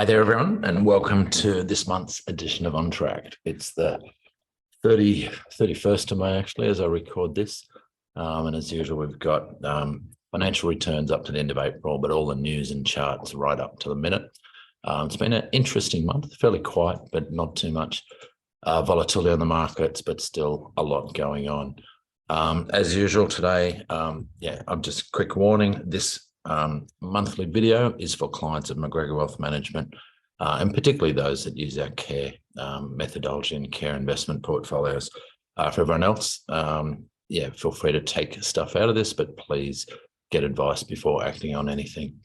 Hi there, everyone, and welcome to this month's edition of OnTrack. It's the 31st of May, actually, as I record this. And as usual, we've got financial returns up to the end of April, but all the news and charts right up to the minute. It's been an interesting month, fairly quiet, but not too much volatility on the markets, but still a lot going on. As usual today, I'm just quick warning, this monthly video is for clients of McGregor Wealth Management, and particularly those that use our care methodology and care investment portfolios. For everyone else, feel free to take stuff out of this, but please get advice before acting on anything.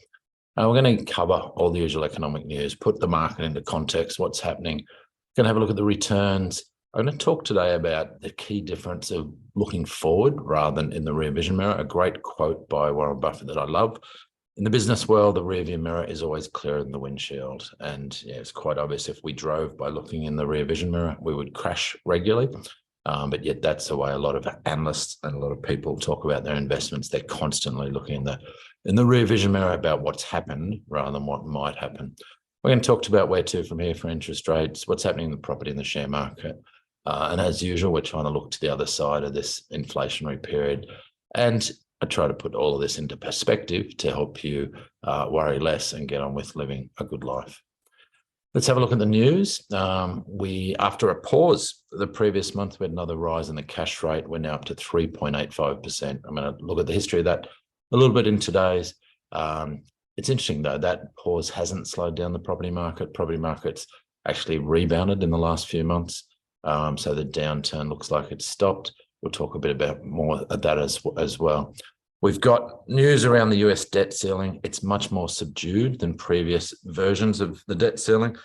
We're going to cover all the usual economic news, put the market into context, what's happening. We're going to have a look at the returns. I'm going to talk today about the key difference of looking forward rather than in the rear vision mirror. A great quote by Warren Buffett that I love. In the business world, the rear view mirror is always clearer than the windshield. And it's quite obvious if we drove by looking in the rear vision mirror, we would crash regularly. But yet that's the way a lot of analysts and a lot of people talk about their investments. They're constantly looking in the rear vision mirror about what's happened rather than what might happen. We're going to talk about where to from here for interest rates, what's happening in the property and the share market. And as usual, we're trying to look to the other side of this inflationary period. And I try to put all of this into perspective to help you worry less and get on with living a good life. Let's have a look at the news. After a pause the previous month, we had another rise in the cash rate. We're now up to 3.85%. I'm going to look at the history of that a little bit in today's. It's interesting, though, that pause hasn't slowed down the property market. Property market's actually rebounded in the last few months. So the downturn looks like it's stopped. We'll talk a bit about more of that as well. We've got news around the US debt ceiling. It's much more subdued than previous versions of the debt ceiling.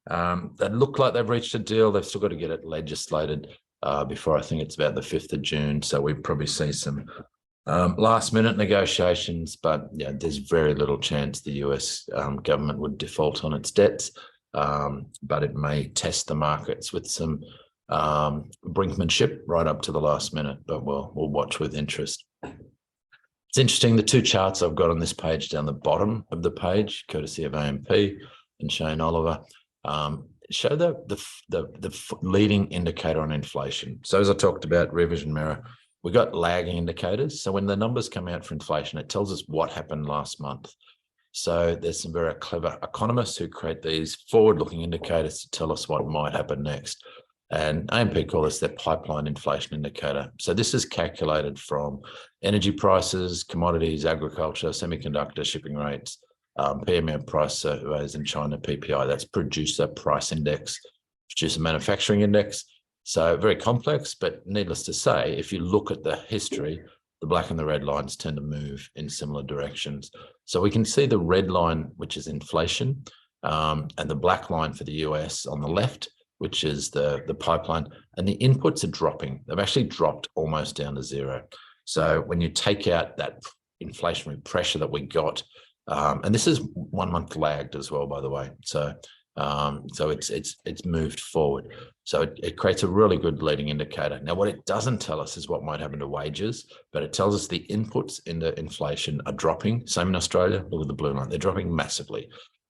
They look like they've reached a deal. They've still got to get it legislated before I think it's about the 5th of June. So we probably see some last minute negotiations, but yeah, there's very little chance the US government would default on its debts, but it may test the markets with some brinkmanship right up to the last minute, but we'll watch with interest. It's interesting, the two charts I've got on this page down the bottom of the page, courtesy of AMP and Shane Oliver, show the leading indicator on inflation. So as I talked about, rear vision mirror, we got lagging indicators. So when the numbers come out for inflation, it tells us what happened last month. So there's some very clever economists who create these forward-looking indicators to tell us what might happen next. And AMP call this their pipeline inflation indicator. So this is calculated from energy prices, commodities, agriculture, semiconductor, shipping rates, PMI price surveys in China, PPI, that's producer price index, producer manufacturing index. So very complex, but needless to say, if you look at the history, the black and the red lines tend to move in similar directions. So we can see the red line, which is inflation, and the black line for the US on the left, which is the pipeline, and the inputs are dropping. They've actually dropped almost down to zero. So when you take out that inflationary pressure that we got, and this is 1 month lagged as well, by the way. So it's moved forward. So it creates a really good leading indicator. Now, what it doesn't tell us is what might happen to wages, but it tells us the inputs into inflation are dropping. Same in Australia, look at the blue line, they're dropping massively.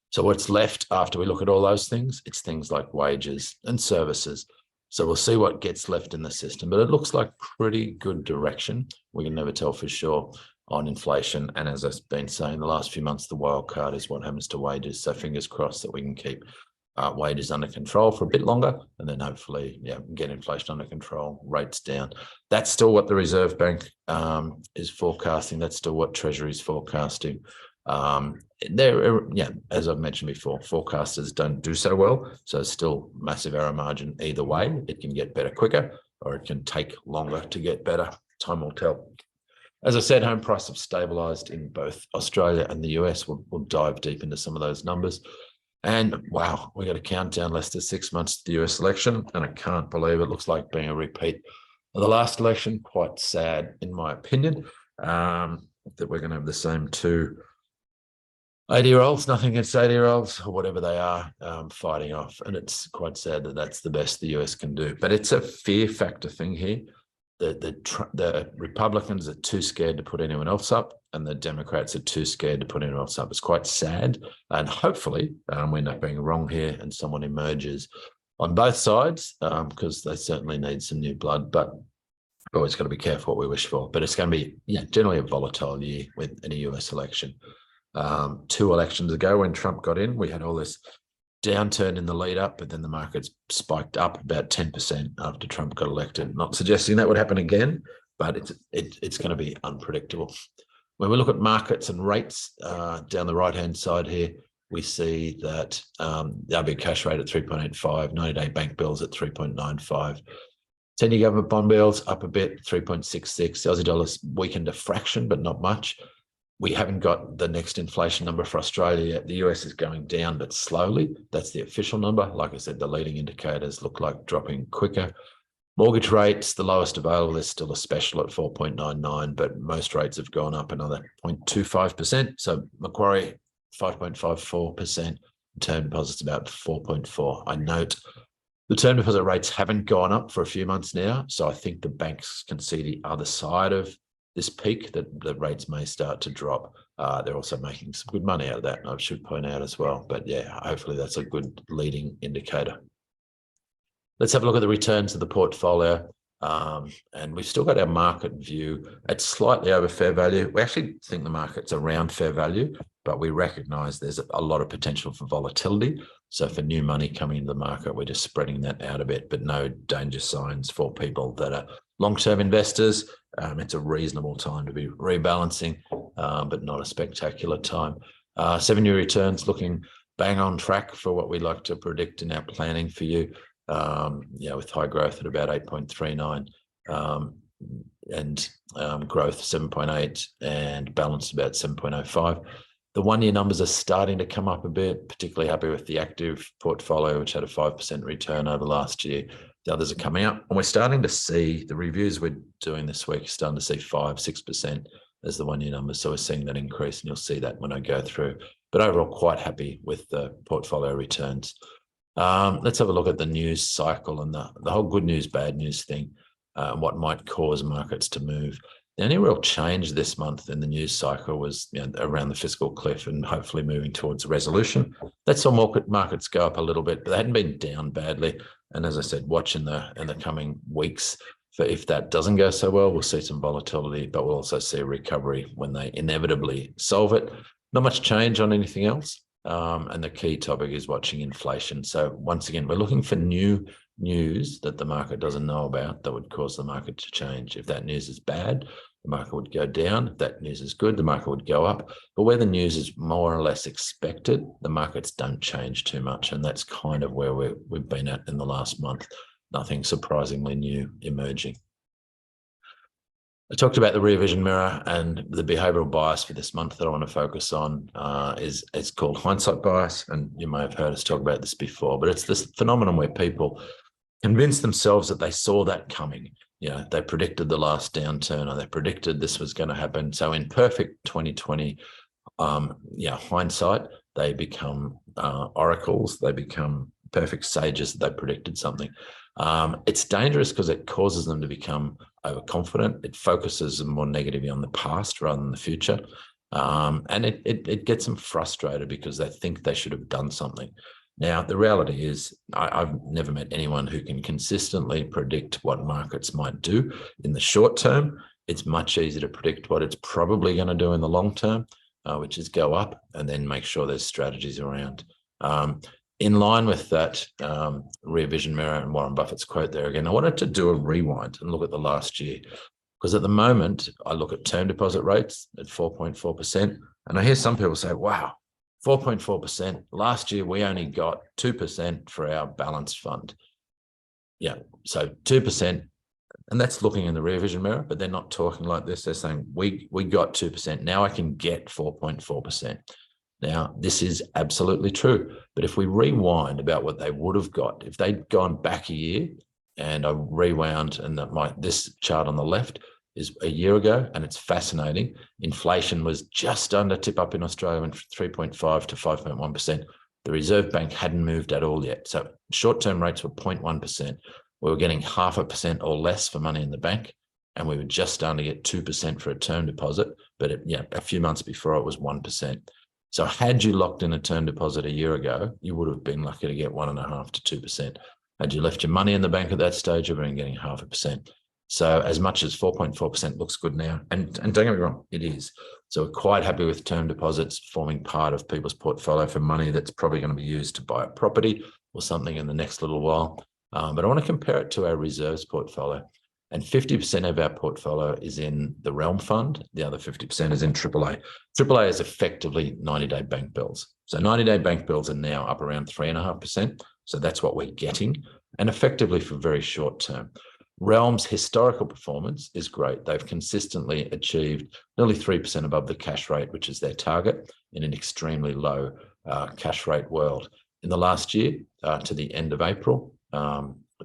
So what's left after we look at all those things, it's things like wages and services. So we'll see what gets left in the system, but it looks like pretty good direction. We can never tell for sure on inflation. And as I've been saying, the last few months, the wild card is what happens to wages. So fingers crossed that we can keep wages under control for a bit longer, and then hopefully, get inflation under control, rates down. That's still what the Reserve Bank is forecasting. That's still what Treasury is forecasting. As I've mentioned before, forecasters don't do so well. So still massive error margin either way. It can get better quicker, or it can take longer to get better. Time will tell. As I said, home prices have stabilized in both Australia and the US. We'll dive deep into some of those numbers. And wow, we got a countdown less than 6 months to the US election. And I can't believe it looks like being a repeat of the last election. Quite sad, in my opinion, that we're going to have the same two 80-year-olds, nothing against 80-year-olds or whatever they are, fighting off. And it's quite sad that that's the best the US can do. But it's a fear factor thing here. the Republicans are too scared to put anyone else up, and the Democrats are too scared to put anyone else up. It's quite sad, and hopefully we end up being wrong here and someone emerges on both sides, because they certainly need some new blood, but always got to be careful what we wish for. But it's going to be generally a volatile year with any US election. 2 elections ago when Trump got in, we had all this downturn in the lead up, but then the markets spiked up about 10% after Trump got elected. Not suggesting that would happen again, but it's going to be unpredictable. When we look at markets and rates down the right-hand side here, we see that the RBA cash rate at 3.85, 90-day bank bills at 3.95. 10-year government bond bills up a bit, 3.66. Aussie dollars weakened a fraction, but not much. We haven't got the next inflation number for Australia yet. The US is going down, but slowly. That's the official number. Like I said, the leading indicators look like dropping quicker. Mortgage rates, the lowest available, there's still a special at 4.99, but most rates have gone up another 0.25%. So Macquarie, 5.54%. Term deposits about 4.4. I note the term deposit rates haven't gone up for a few months now. So I think the banks can see the other side of this peak, that the rates may start to drop. They're also making some good money out of that, I should point out as well. But yeah, hopefully that's a good leading indicator. Let's have a look at the returns of the portfolio. And we've still got our market view at slightly over fair value. We actually think the market's around fair value, but we recognize there's a lot of potential for volatility. So for new money coming into the market, we're just spreading that out a bit, but no danger signs for people that are long-term investors. It's a reasonable time to be rebalancing, but not a spectacular time. 7-year returns looking bang on track for what we like to predict in our planning for you. With high growth at about 8.39 and growth 7.8 and balance about 7.05. The 1-year numbers are starting to come up a bit, particularly happy with the active portfolio, which had a 5% return over last year. The others are coming up, and we're starting to see the reviews we're doing this week, starting to see 5-6% as the 1-year numbers. So we're seeing that increase, and you'll see that when I go through. But overall, quite happy with the portfolio returns. Let's have a look at the news cycle and the whole good news, bad news thing, what might cause markets to move. The only real change this month in the news cycle was around the fiscal cliff and hopefully moving towards a resolution. That saw markets go up a little bit, but they hadn't been down badly. And as I said, watch in the coming weeks for if that doesn't go so well, we'll see some volatility, but we'll also see a recovery when they inevitably solve it. Not much change on anything else. And the key topic is watching inflation. So once again, we're looking for new news that the market doesn't know about that would cause the market to change. If that news is bad, the market would go down. If that news is good, the market would go up. But where the news is more or less expected, the markets don't change too much. And that's kind of where we've been at in the last month. Nothing surprisingly new emerging. I talked about the rear vision mirror, and the behavioral bias for this month that I want to focus on it's called hindsight bias. And you may have heard us talk about this before, but it's this phenomenon where people convince themselves that they saw that coming. They predicted the last downturn, or they predicted this was going to happen. So in perfect 2020 hindsight, they become oracles. They become perfect sages that they predicted something. It's dangerous because it causes them to become overconfident. It focuses them more negatively on the past rather than the future. And it gets them frustrated because they think they should have done something. Now, the reality is I've never met anyone who can consistently predict what markets might do in the short term. It's much easier to predict what it's probably going to do in the long term, which is go up, and then make sure there's strategies around. In line with that rear vision mirror and Warren Buffett's quote there again, I wanted to do a rewind and look at the last year, because at the moment I look at term deposit rates at 4.4%, and I hear some people say, wow, 4.4%. Last year we only got 2% for our balanced fund. Yeah, so 2%, and that's looking in the rear vision mirror, but they're not talking like this. They're saying we got 2%. Now I can get 4.4%. Now, this is absolutely true. But if we rewind about what they would have got, if they'd gone back a year, and I rewound, and this chart on the left is a year ago, and it's fascinating. Inflation was just under tip up in Australia, went from 3.5 to 5.1%. The Reserve Bank hadn't moved at all yet. So short-term rates were 0.1%. We were getting 0.5% or less for money in the bank. and we were just starting to get 2% for a term deposit, but a few months before it was 1%. So had you locked in a term deposit a year ago, you would have been lucky to get 1.5 to 2%. Had you left your money in the bank at that stage, you've been getting 0.5%. So as much as 4.4% looks good now, and don't get me wrong, it is. So we're quite happy with term deposits forming part of people's portfolio for money that's probably going to be used to buy a property or something in the next little while. But I want to compare it to our reserves portfolio. And 50% of our portfolio is in the Realm Fund. The other 50% is in AAA. AAA is effectively 90-day bank bills. So 90-day bank bills are now up around 3.5%. So that's what we're getting, and effectively for very short term. Realm's historical performance is great. They've consistently achieved nearly 3% above the cash rate, which is their target, in an extremely low cash rate world. In the last year, to the end of April,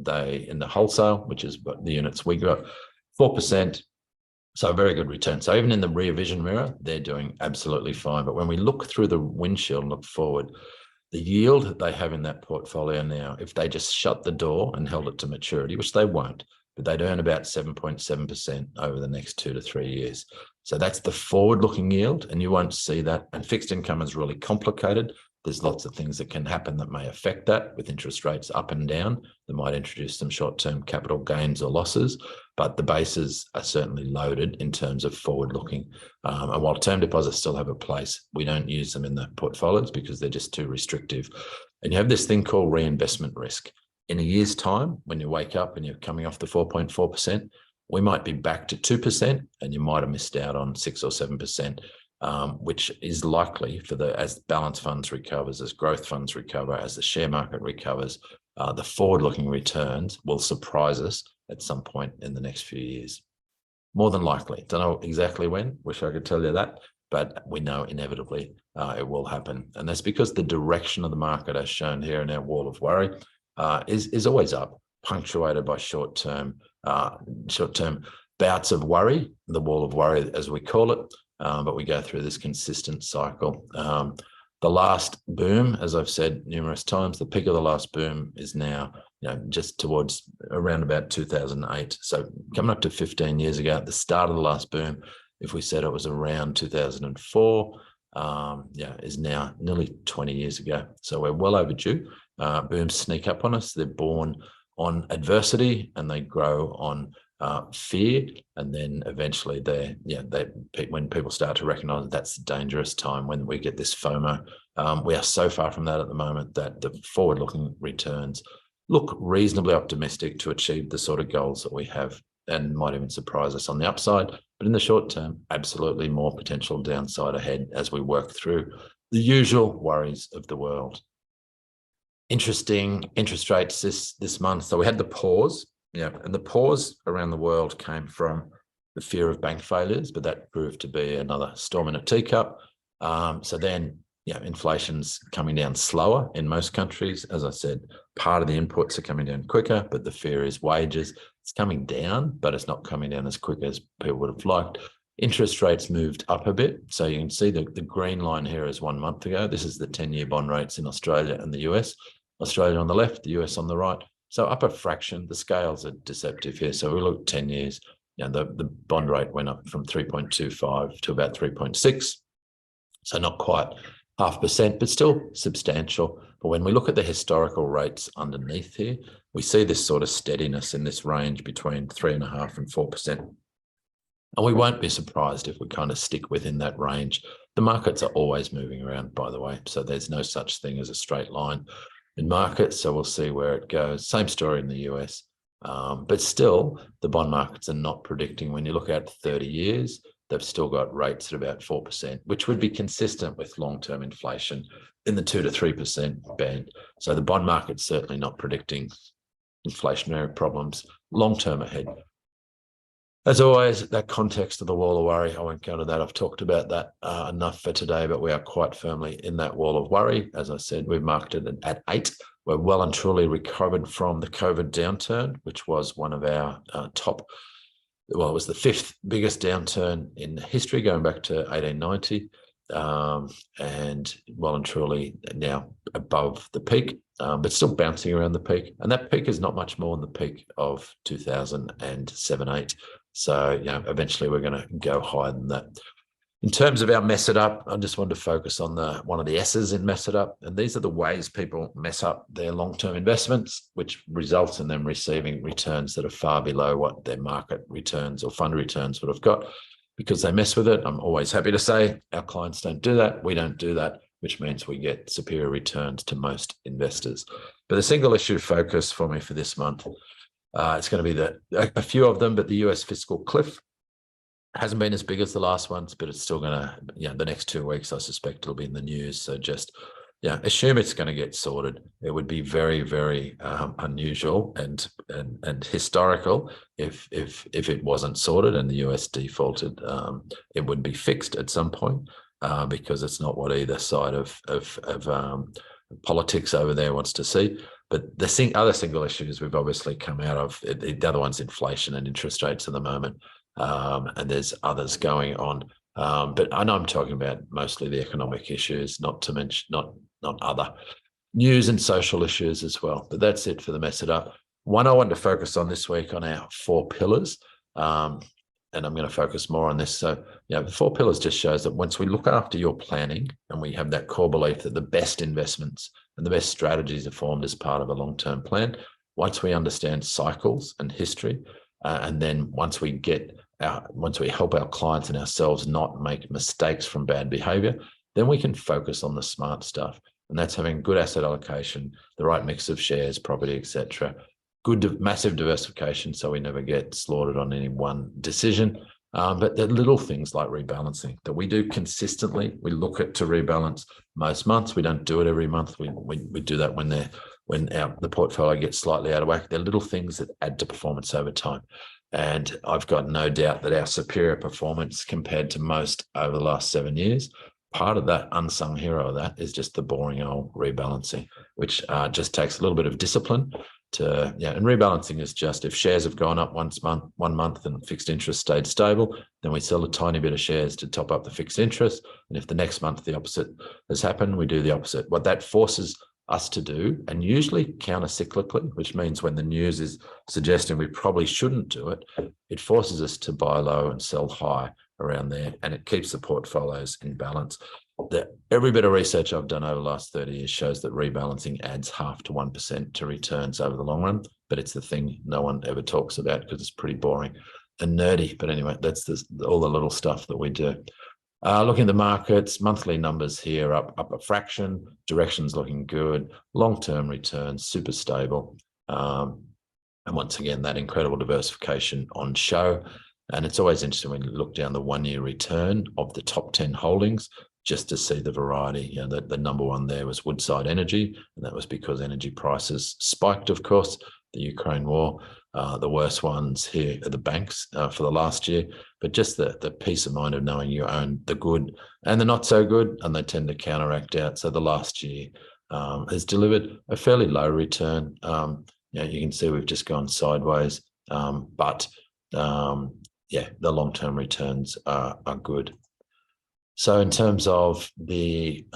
they, in the wholesale, which is what the units we got, 4%. So a very good return. So even in the rear vision mirror, they're doing absolutely fine. But when we look through the windshield and look forward, the yield that they have in that portfolio now, if they just shut the door and held it to maturity, which they won't, but they'd earn about 7.7% over the next 2 to 3 years. So that's the forward-looking yield, and you won't see that. And fixed income is really complicated. There's lots of things that can happen that may affect that, with interest rates up and down. That might introduce some short-term capital gains or losses, but the bases are certainly loaded in terms of forward-looking. And while term deposits still have a place, we don't use them in the portfolios because they're just too restrictive. And you have this thing called reinvestment risk. In a year's time, when you wake up and you're coming off the 4.4%, we might be back to 2%, and you might have missed out on 6 or 7%. Which is likely as balance funds recovers, as growth funds recover, as the share market recovers, the forward-looking returns will surprise us at some point in the next few years. More than likely. Don't know exactly when, wish I could tell you that, but we know inevitably it will happen. And that's because the direction of the market, as shown here in our wall of worry, is always up, punctuated by short-term bouts of worry, the wall of worry as we call it. But we go through this consistent cycle. The last boom, as I've said numerous times, the peak of the last boom is now, just towards around about 2008. So coming up to 15 years ago, at the start of the last boom, if we said it was around 2004, is now nearly 20 years ago. So we're well overdue. Booms sneak up on us. They're born on adversity and they grow on fear, and then eventually when people start to recognize that's a dangerous time, when we get this FOMO. We are so far from that at the moment that the forward-looking returns look reasonably optimistic to achieve the sort of goals that we have, and might even surprise us on the upside. But in the short term, absolutely more potential downside ahead as we work through the usual worries of the world. Interesting interest rates this month. So we had the pause. And the pause around the world came from the fear of bank failures, but that proved to be another storm in a teacup. So then, inflation's coming down slower in most countries. As I said, part of the inputs are coming down quicker, but the fear is wages. It's coming down, but it's not coming down as quick as people would have liked. Interest rates moved up a bit. So you can see the green line here is 1 month ago. This is the 10-year bond rates in Australia and the US. Australia on the left, the US on the right. So up a fraction. The scales are deceptive here. So we look 10 years, the bond rate went up from 3.25 to about 3.6. So not quite 0.5%, but still substantial. But when we look at the historical rates underneath here, we see this sort of steadiness in this range between 3.5% and 4%. And we won't be surprised if we kind of stick within that range. The markets are always moving around, by the way. So there's no such thing as a straight line in markets, so we'll see where it goes. Same story in the US, but still the bond markets are not predicting. When you look at 30 years, they've still got rates at about 4%, which would be consistent with long-term inflation in the 2 to 3% band. So the bond market's certainly not predicting inflationary problems long-term ahead. As always, that context of the wall of worry, I won't go to that. I've talked about that enough for today, but we are quite firmly in that wall of worry. As I said, we've marked it at 8. We're well and truly recovered from the COVID downturn, which was one of our it was the 5th biggest downturn in history, going back to 1890, and well and truly now above the peak, but still bouncing around the peak. And that peak is not much more than the peak of 2007-8. So, eventually we're going to go higher than that. In terms of our mess it up, I just wanted to focus on one of the S's in mess it up. And these are the ways people mess up their long-term investments, which results in them receiving returns that are far below what their market returns or fund returns would have got because they mess with it. I'm always happy to say our clients don't do that. We don't do that, which means we get superior returns to most investors. But the single issue focus for me for this month, it's going to be a few of them, but the US fiscal cliff. Hasn't been as big as the last ones, but it's still going to, the next 2 weeks, I suspect it'll be in the news. So just, assume it's going to get sorted. It would be very, very unusual and historical if it wasn't sorted and the US defaulted. It would be fixed at some point because it's not what either side of politics over there wants to see. But the other single issues we've obviously come out of, the other one's inflation and interest rates at the moment. And there's others going on. But I know I'm talking about mostly the economic issues, not to mention not other news and social issues as well. But that's it for the mess it up. One I wanted to focus on this week on our 4 pillars. And I'm going to focus more on this. So, the 4 pillars just shows that once we look after your planning and we have that core belief that the best investments and the best strategies are formed as part of a long-term plan, once we understand cycles and history, and then once we help our clients and ourselves not make mistakes from bad behavior, then we can focus on the smart stuff. And that's having good asset allocation, the right mix of shares, property, etc. Good, massive diversification so we never get slaughtered on any one decision. But the little things like rebalancing that we do consistently, we look at to rebalance most months. We don't do it every month. We do that when the portfolio gets slightly out of whack. They're little things that add to performance over time. And I've got no doubt that our superior performance compared to most over the last 7 years, part of that unsung hero of that is just the boring old rebalancing, which just takes a little bit of discipline and rebalancing is just if shares have gone up 1 month and fixed interest stayed stable, then we sell a tiny bit of shares to top up the fixed interest. And if the next month the opposite has happened, we do the opposite. What that forces us to do, and usually counter-cyclically, which means when the news is suggesting we probably shouldn't do it, it forces us to buy low and sell high around there, and it keeps the portfolios in balance. Every bit of research I've done over the last 30 years shows that rebalancing adds 0.5 to 1% to returns over the long run, but it's the thing no one ever talks about because it's pretty boring and nerdy. But anyway, that's all the little stuff that we do. Looking at the markets, monthly numbers here up a fraction, direction's looking good, long-term returns, super stable. And once again, that incredible diversification on show. And it's always interesting when you look down the 1-year return of the top 10 holdings, just to see the variety. The number one there was Woodside Energy, and that was because energy prices spiked, of course, the Ukraine war. The worst ones here are the banks for the last year, but just the peace of mind of knowing you own the good and the not so good, and they tend to counteract out. So the last year has delivered a fairly low return. You can see we've just gone sideways, but the long-term returns are good. So in terms of the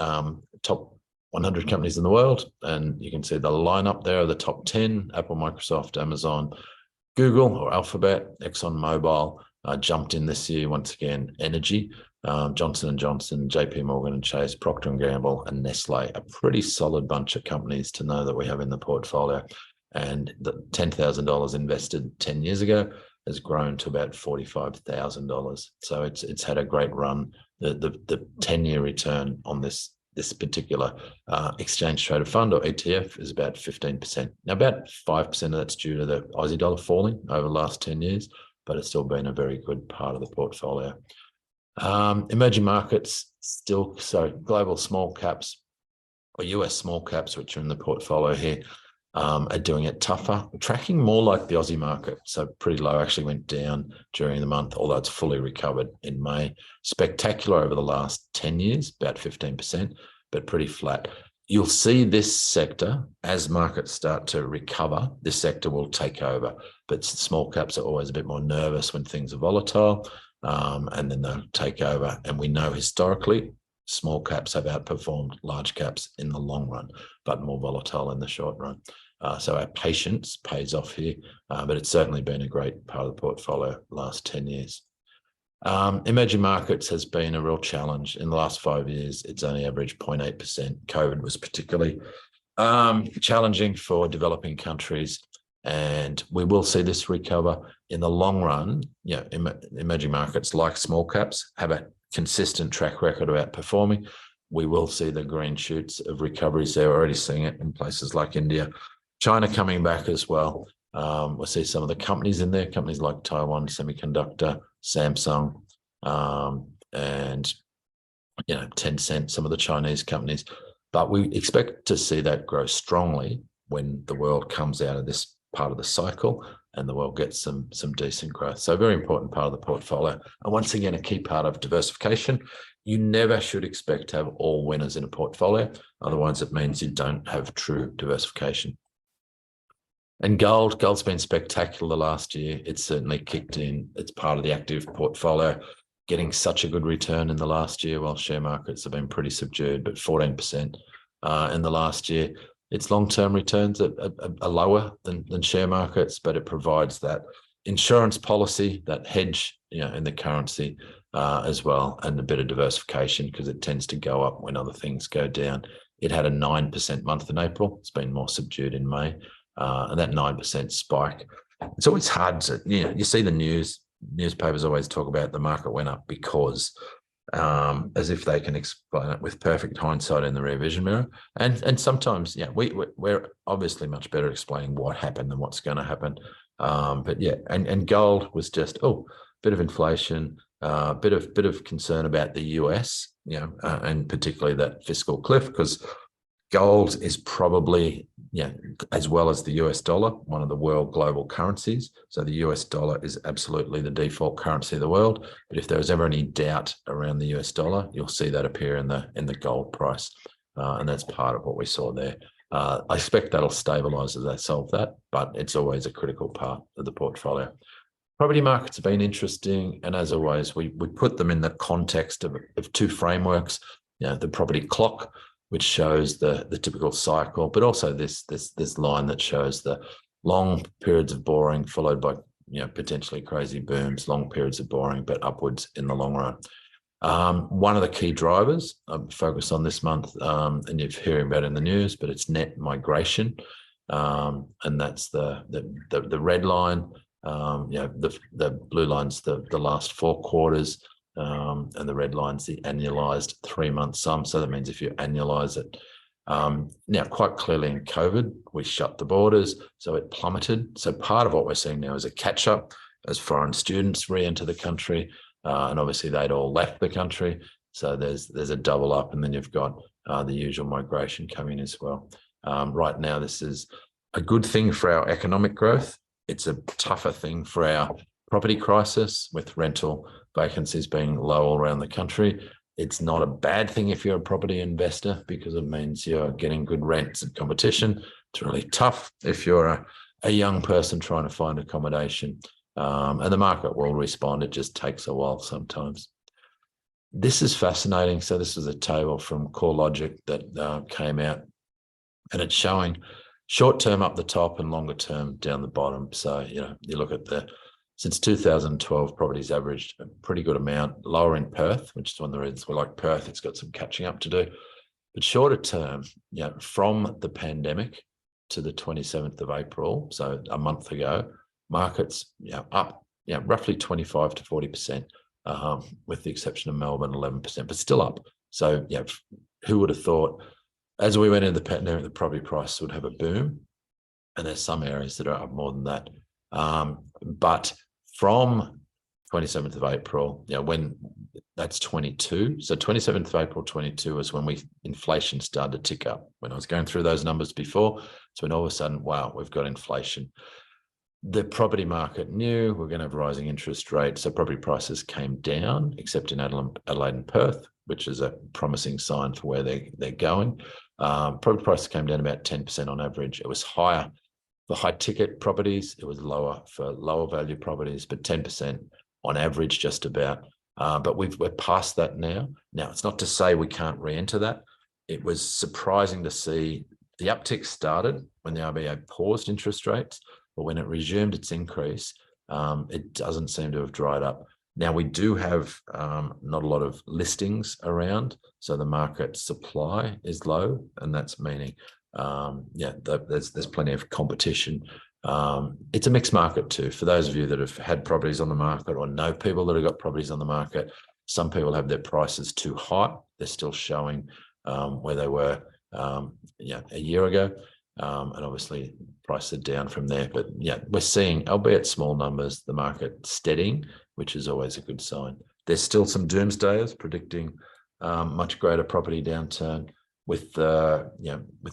top 100 companies in the world, and you can see the lineup there of the top 10, Apple, Microsoft, Amazon, Google or Alphabet, ExxonMobil jumped in this year, once again, energy, Johnson & Johnson, JP Morgan and Chase, Procter & Gamble and Nestle, a pretty solid bunch of companies to know that we have in the portfolio. And the $10,000 invested 10 years ago has grown to about $45,000. So it's had a great run. The 10-year return on this particular exchange traded fund or ETF is about 15%. Now, about 5% of that's due to the Aussie dollar falling over the last 10 years, but it's still been a very good part of the portfolio. Emerging markets still, so global small caps or US small caps, which are in the portfolio here, are doing it tougher, tracking more like the Aussie market. So pretty low, actually went down during the month, although it's fully recovered in May. Spectacular over the last 10 years, about 15%, but pretty flat. You'll see this sector, as markets start to recover, this sector will take over. But small caps are always a bit more nervous when things are volatile, and then they'll take over. And we know historically, small caps have outperformed large caps in the long run, but more volatile in the short run. So our patience pays off here, but it's certainly been a great part of the portfolio the last 10 years. Emerging markets has been a real challenge. In the last 5 years, it's only averaged 0.8%. COVID was particularly challenging for developing countries, and we will see this recover in the long run. Emerging markets, like small caps, have a consistent track record of outperforming. We will see the green shoots of recoveries. They're already seeing it in places like India, China coming back as well. We'll see some of the companies in there, companies like Taiwan Semiconductor, Samsung, and Tencent, some of the Chinese companies. But we expect to see that grow strongly when the world comes out of this part of the cycle and the world gets some decent growth. So a very important part of the portfolio. And once again, a key part of diversification. You never should expect to have all winners in a portfolio. Otherwise, it means you don't have true diversification. And gold's been spectacular last year. It's certainly kicked in. It's part of the active portfolio, getting such a good return in the last year, while share markets have been pretty subdued, but 14% in the last year. Its long-term returns are lower than share markets, but it provides that insurance policy, that hedge, in the currency as well, and a bit of diversification because it tends to go up when other things go down. It had a 9% month in April. It's been more subdued in May. And that 9% spike, it's always hard to, you see the newspapers always talk about the market went up because, as if they can explain it with perfect hindsight in the rear vision mirror. And sometimes, we're obviously much better at explaining what happened than what's going to happen. But and gold was just, bit of inflation, bit of concern about the US, and particularly that fiscal cliff, because gold is probably, as well as the US dollar, one of the world global currencies. So the US dollar is absolutely the default currency of the world. But if there was ever any doubt around the US dollar, you'll see that appear in the gold price. And that's part of what we saw there. I expect that'll stabilize as they solve that, but it's always a critical part of the portfolio. Property markets have been interesting. And as always, we put them in the context of two frameworks, the property clock, which shows the typical cycle, but also this line that shows the long periods of boring followed by potentially crazy booms, long periods of boring, but upwards in the long run. One of the key drivers I'm focused on this month, and you're hearing about it in the news, but it's net migration, and that's the red line. The blue line's the last 4 quarters. And the red line's the annualized 3-month sum. So that means if you annualize it, now quite clearly in COVID, we shut the borders, so it plummeted. So part of what we're seeing now is a catch up as foreign students re-enter the country, and obviously they'd all left the country. So there's a double up, and then you've got the usual migration coming as well. Right now, this is a good thing for our economic growth. It's a tougher thing for our property crisis, with rental vacancies being low all around the country. It's not a bad thing if you're a property investor because it means you're getting good rents and competition. It's really tough if you're a young person trying to find accommodation, and the market will respond. It just takes a while sometimes. This is fascinating. So this is a table from CoreLogic that came out, and it's showing short term up the top and longer term down the bottom. So, you look at since 2012, properties averaged a pretty good amount, lower in Perth, which is one of the reasons we like Perth. It's got some catching up to do. But shorter term, from the pandemic to the 27th of April, so a month ago, markets up roughly 25 to 40%, with the exception of Melbourne, 11%, but still up. So who would have thought as we went into the pandemic, the property price would have a boom? And there's some areas that are up more than that. But from 27th of April, when that's 22. So 27th of April 22 was when inflation started to tick up. When I was going through those numbers before, so when all of a sudden, wow, we've got inflation. The property market knew we're going to have rising interest rates, so property prices came down, except in Adelaide and Perth, which is a promising sign for where they're going. Property prices came down about 10% on average. It was higher for high ticket properties, it was lower for lower value properties, but 10% on average, just about. But we're past that now. Now, it's not to say we can't re-enter that. It was surprising to see The uptick started when the RBA paused interest rates, but when it resumed its increase, it doesn't seem to have dried up. Now, we do have not a lot of listings around, so the market supply is low, and that's meaning, there's plenty of competition. It's a mixed market too. For those of you that have had properties on the market or know people that have got properties on the market, some people have their prices too high. They're still showing where they were a year ago. And obviously prices are down from there. But yeah, we're seeing, albeit small numbers, the market steadying, which is always a good sign. There's still some doomsdayers predicting much greater property downturn with the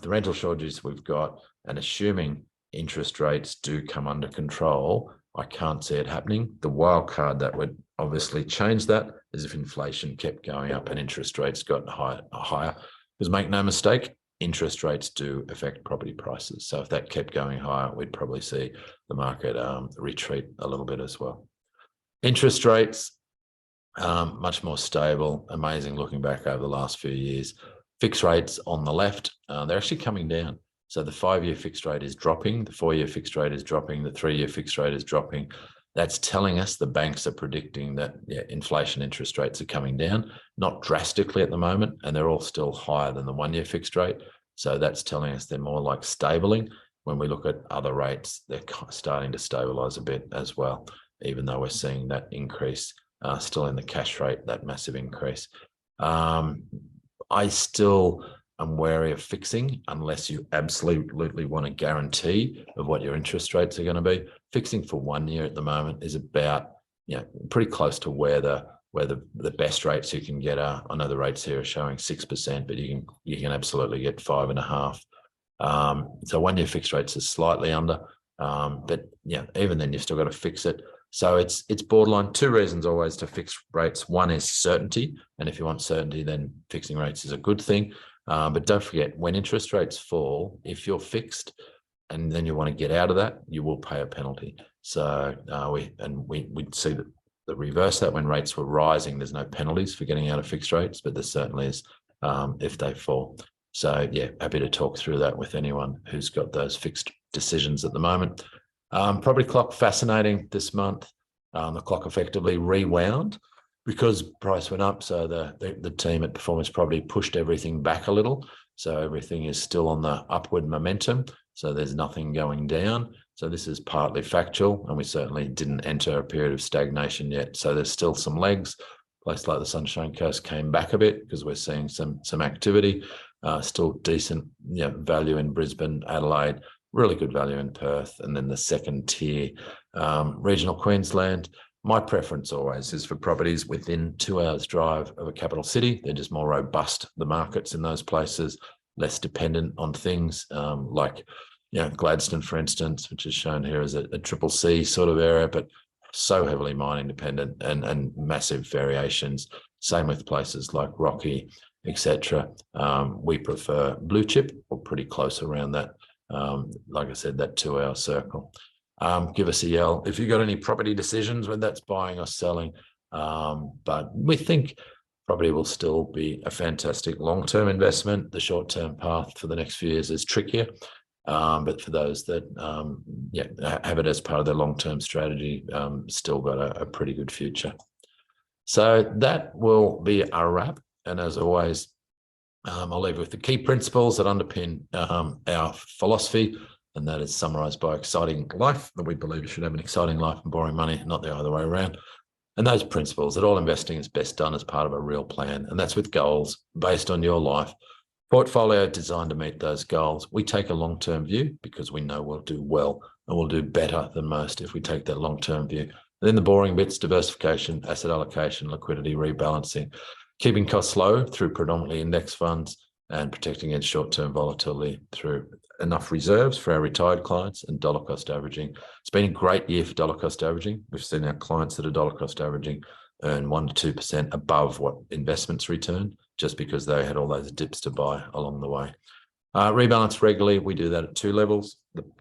rental shortages we've got, and assuming interest rates do come under control, I can't see it happening. The wild card that would obviously change that is if inflation kept going up and interest rates got higher. Because make no mistake, interest rates do affect property prices. So if that kept going higher, we'd probably see the market retreat a little bit as well. Interest rates, much more stable, amazing looking back over the last few years. Fixed rates on the left, they're actually coming down. So the 5-year fixed rate is dropping, the 4-year fixed rate is dropping, the 3-year fixed rate is dropping. That's telling us the banks are predicting that inflation interest rates are coming down, not drastically at the moment, and they're all still higher than the 1-year fixed rate. So that's telling us they're more like stabling. When we look at other rates, they're starting to stabilize a bit as well, even though we're seeing that increase still in the cash rate, that massive increase. I still am wary of fixing unless you absolutely want a guarantee of what your interest rates are going to be. Fixing for 1 year at the moment is about, pretty close to where the best rates you can get are. I know the rates here are showing 6%, but you can absolutely get 5.5%. So 1 year fixed rates is slightly under, but even then you've still got to fix it. So it's borderline. 2 reasons always to fix rates. One is certainty, and if you want certainty, then fixing rates is a good thing. But don't forget, when interest rates fall, if you're fixed and then you want to get out of that, you will pay a penalty. So we'd see the reverse that when rates were rising, there's no penalties for getting out of fixed rates, but there certainly is if they fall. So happy to talk through that with anyone who's got those fixed decisions at the moment. Property clock, fascinating this month. The clock effectively rewound because price went up. So the team at Performance Property pushed everything back a little. So everything is still on the upward momentum. So there's nothing going down. So this is partly factual, and we certainly didn't enter a period of stagnation yet. So there's still some legs. A place like the Sunshine Coast came back a bit because we're seeing some activity. Still decent value in Brisbane, Adelaide, really good value in Perth, and then the second tier regional Queensland. My preference always is for properties within 2 hours drive of a capital city. They're just more robust, the markets in those places, less dependent on things like Gladstone, for instance, which is shown here as a triple C sort of area, but so heavily mining dependent and massive variations. Same with places like Rocky, etc. We prefer blue chip or pretty close around that. Like I said, that 2 hour circle. Give us a yell if you've got any property decisions, whether that's buying or selling. But we think property will still be a fantastic long-term investment. The short-term path for the next few years is trickier. But for those that have it as part of their long-term strategy, still got a pretty good future. So that will be our wrap. And as always, I'll leave you with the key principles that underpin our philosophy, and that is summarized by exciting life, that we believe you should have an exciting life and boring money, not the other way around. And those principles that all investing is best done as part of a real plan, and that's with goals based on your life. Portfolio designed to meet those goals. We take a long-term view because we know we'll do well and we'll do better than most if we take that long-term view. And then the boring bits: diversification, asset allocation, liquidity, rebalancing, keeping costs low through predominantly index funds, and protecting against short-term volatility through enough reserves for our retired clients and dollar cost averaging. It's been a great year for dollar cost averaging. We've seen our clients that are dollar cost averaging earn 1% to 2% above what investments return, just because they had all those dips to buy along the way. Rebalance regularly. We do that at 2 levels.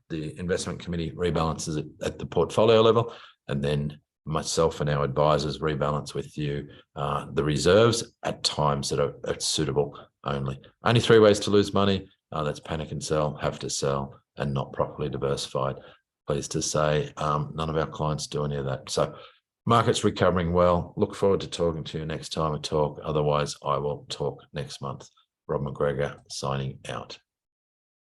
The investment committee rebalances it at the portfolio level, and then myself and our advisors rebalance with you the reserves at times that are suitable only. Only 3 ways to lose money: that's panic and sell, have to sell, and not properly diversified. Pleased to say none of our clients do any of that. So market's recovering well. Look forward to talking to you next time we talk. Otherwise, I will talk next month. Rob McGregor signing out.